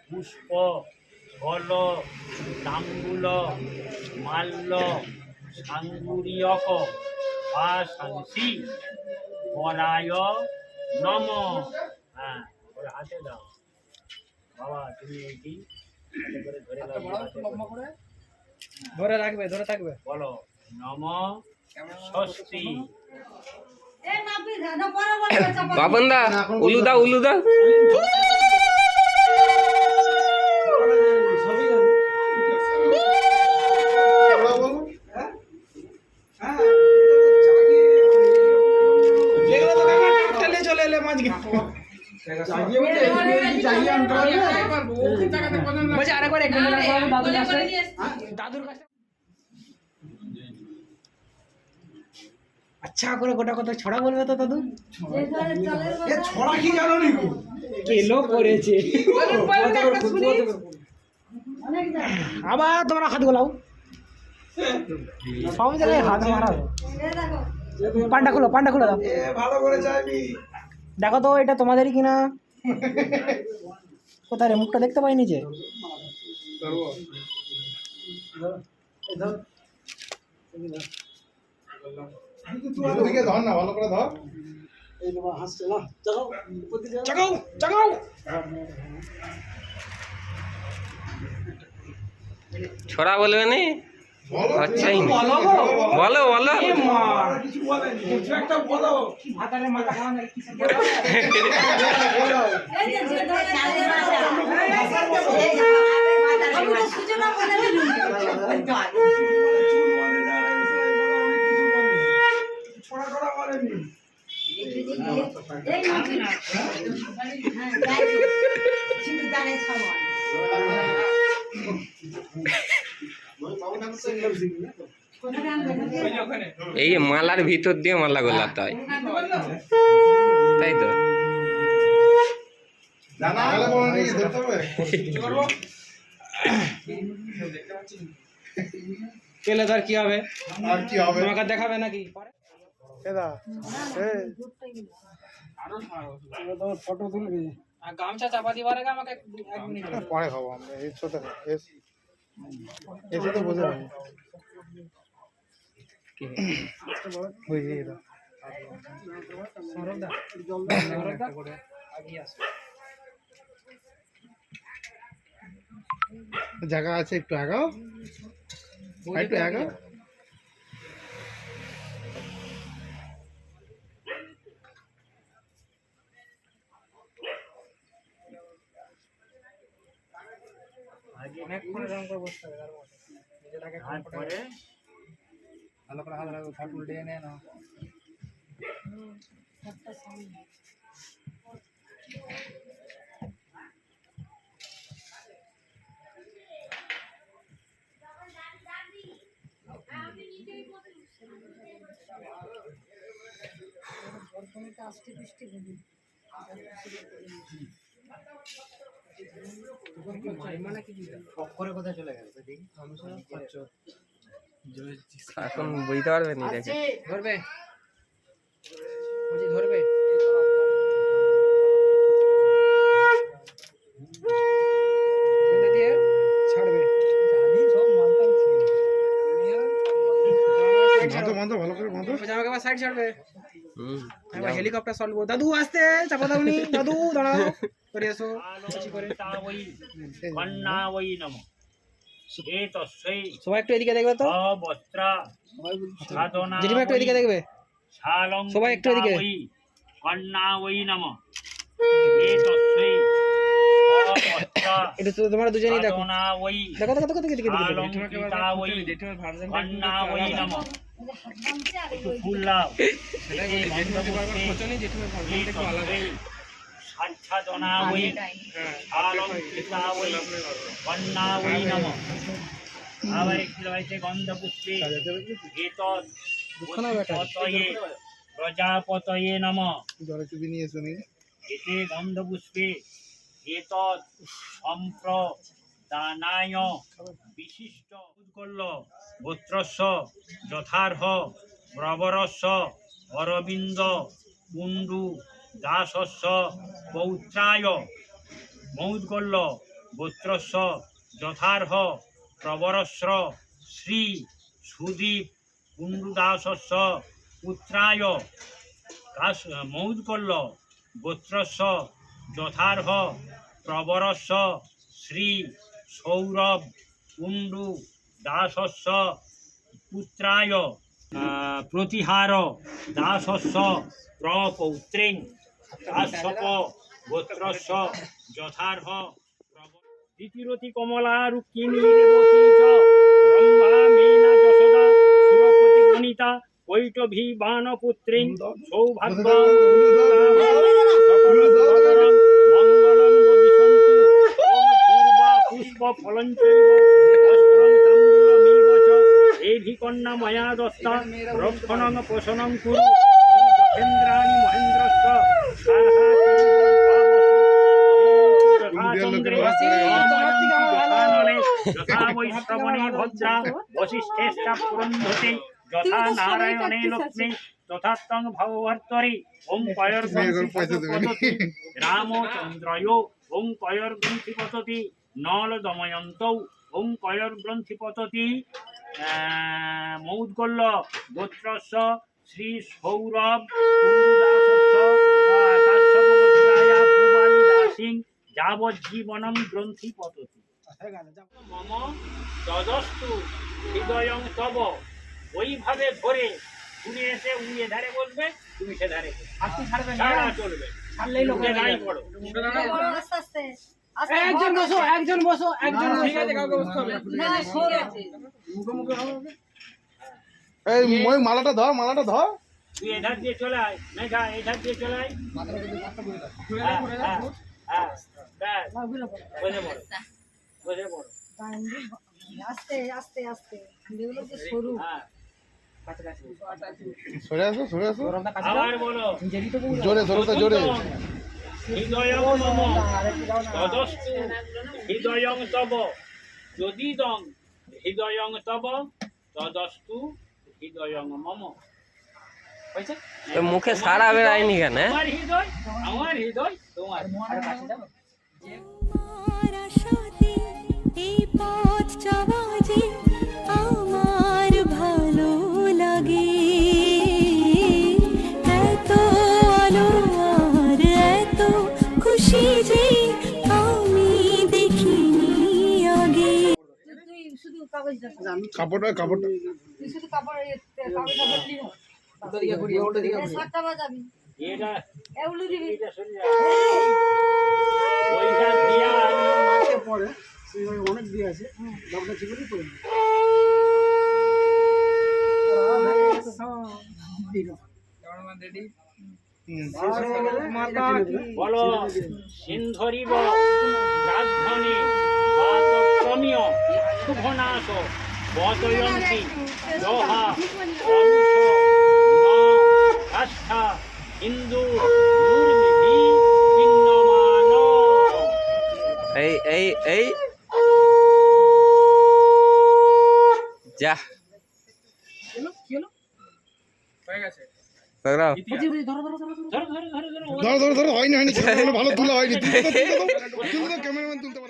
পুষ্প ফল তাম্বুল মাল্য সাঙ্গুরিয়ক বা সাংসি পরায় নম। হ্যাঁ, ওর হাতে দাও বাবা, তুমি এইটি হাতে করে ধরে ধরে রাখবে, ধরে থাকবে। বলো নম ষষ্ঠী। বাপন দা উলু দাও, উলু দাও। চলে এলে মাঝকে আরেকবার দাদুর কাছে আচ্ছা করে গোটা কথা ছড়া বলবে তো দাদু। ছড়া কি জানো নি কেলো করেছে। আবার তোমরা হাত গোলাও, সব জায়গায় হাত মারা। পান্ডা খুলো, পান্ডা খুলে দাও। ভালো করে যাবি। দেখো তো এটা তোমাদেরই কিনা। কোথায় রে, মুখটা দেখতে পাইনি যে। ধর না, ভালো করে ধর। চাগাও চাগাও। ছড়া বলবে নি? আচ্ছা বলো বলো। কিছু বলেনি, কিছু একটা বলো। ছড়া ছড়া বলেনি। এই মালার ভিতর দিয়ে মালা গোলাতে হয়, তাই তো? পেলে তার কি হবে? আর কি হবে? তোমাকে দেখাবে নাকি? ফটো তুলবি আর গামছা চাপা দিবার আগে আমাকে 1 মিনিট পরে খাবো আমরা। এই ছোট এসে তো বোঝা যাবে। বুঝিয়ে দাও। সরদা সরদা আগিয়ে আসো। জায়গা আছে, একটু আগাও, একটু আগাও। অনেকক্ষণ এরকম করে বসতে হবে, তার মধ্যে নিজেটাকে তারপরে ভালো করে হাত রাখো, ফল উল্টে নে না। এখন বুঝতে পারবে নি, দেখে ধরবে বলছি, ধরবে বেঁধে দিয়ে ছাড়বে। বাঁধো ভালো করে বাঁধো। আমাকে আবার সাইড ছাড়বে। হুম এবার হেলিকপ্টার সলভ। দাদু আসতে চাপা দাওনি, দাদু দাঁড়াও করে এসো কিছু করে। ওই কন্যা ওই নম। এ তস্যৈ সবাই একটু এদিকে দেখবে তো, অবস্ত্রা সাধনা জেঠিমা একটু এদিকে দেখবে, সবাই একটু এদিকে। কন্যা ওই নম। এ তস্যৈ অবস্ত্রা এটা তো তোমরা দুজনেই দেখো, সাধনা ওই দেখো দেখো দেখো দেখো দেখো। অলঙ্কৃতা ওই কন্যা ওই নম। একটু ফুল দাও। সাচ্ছাদনা ওই অলঙ্কৃতা ওই কন্যা ওই নম। আবার একটি রয়েছে গন্ধপুষ্পে এতৎ পতয়ে প্রজাপতয়ে নম। জলে চুপি নিয়ে এসো নি। এতে গন্ধপুষ্পে এতৎ সম্প্রদানায় বিশিষ্ট উৎকল্য গোত্রস্য যথার্হ ব্রবরস্য অরবিন্দ কুণ্ডু দাসস্য পৌত্রায় মৌৎকল্য গোত্রস্য যথার্হ প্রবরস্র শ্রী সুদীপ কুণ্ডুদাসস্য পুত্রায় মৌদকল্য গোত্রস্য যথার্হ প্রবরস্য শ্রী সৌরভ কুণ্ডু দাসস্য পুত্রায় প্রতিহার দাসস্য প্রপৌত্রেণ কাশ্যপ গোত্রস্য যথার্হ দ্বিতীয়তি কমলা রুক্মিণী রেবতী চ রম্ভা মেনা যশোদা সুরপতি গণিতা কৈটভী বানপুত্রীং সৌভাগ্য মঙ্গলং বদিশন্তু পূর্বা পুষ্প ফলঞ্চৈব বস্ত্রং তাম্বূলমেব চ এভি কন্যা ময়া দত্তা রক্ষণং পোষণং কুরু যথেন্দ্রাণি মহেন্দ্রস্য সাহা যথা বৈশ্রবণে ভদ্রা বশিষ্ঠেশ্চা পুরন্ধতে যথা নারায়ণে লক্ষ্মী তথাত্তং ভগবর্তরি ওং পয়র্গ্রন্থি রামচন্দ্রয় ওং পয়র্গ্রন্থি পততি নল দময়ন্তৌ ওং পয়র্গ্রন্থি পততি মৌদগল্য গোত্রস্য শ্রী সৌরভ কুণ্ডুদাসস্য কাশ্যপগোত্রায়া পুবালি দাসিং যাবজ্জীবনং গ্রন্থি পততি মম তদস্তু হৃদয়ং তব। ওইভাবে ধরে উনি এসে উনি এধারে বসবে, তুমি সেধারে আপনি ছাড়বেন না, সারা চলবে, ছাড়লেই লোক উঠে দাঁড়িয়ে পড়ো। আস্তে আস্তে আস্তে একজন বসো, একজন বসো, একজন ঠিক আছে, কাউকে বসতে হবে না সরে আছে মুখোমুখি হবে। এই মই মালাটা ধর, মালাটা ধর। তুই এধার দিয়ে চলে আয়, মেঘা এধার দিয়ে চলে আয়। হ্যাঁ, হ্যাঁ, হ্যাঁ, ব্যাস, বসে পড়ো, বসে পড়ো। আস্তে আস্তে আস্তে এগুলো তো সরু হ্যাঁ, সরে আসো, সরে আসো। গরমটা কাছে আবার বলো। জেরি তো বলুন। জোরে, জোরে, জোরে। হৃদয়ং মম তদস্তু হৃদয়ং তব, যদি দং হৃদয়ং তব তদস্তু হৃদয়ং মম। হয়েছে? তো মুখে সারা বেড়ায়নি কেন? আমার হৃদয় তোমার। আরে কাছে যাও। আমার আশাতে এই পথ চলা যে আমার ভালো লাগে, এত আলো আর এত খুশি যে আমি দেখিনি আগে। তুই শুধু কাগজটা কাপড়টা, কাপড়টা। তুই শুধু কাগজটা বদলি হোক উল্টো দিকে ঘুরিয়ে, উল্টো দিকে ঘুরিয়ে। সাতটা বাজাবি এটা এগুলো দিবি এটা শুনে যা। ওইটা দিয়া মাকে পড়ে, সেই অনেক দিয়ে আছে, দরকার ছিল কি করে? মাতা বলো সিন্ধরিব রাজধানী বাতক্রমীয় শুভনাশ বদয়ন্তী লোহা অনুষ ন কাষ্ঠা হিন্দু দুর্নিধি পিন্নমান। এই এই এই যা কি হলো? হয়ে গেছে। তোরা ধরো ধরো ধরো ধরো। ধরো ধরো ধরো ধরো ধরো, ধরো, ধরো। হয়নি, হয়নি। ক্যামেরাম্যান ভালো তোলা হয়নি। তুলে দাও, তুলে দাও, তুলে দাও, ক্যামেরাম্যান তুলতে পারে।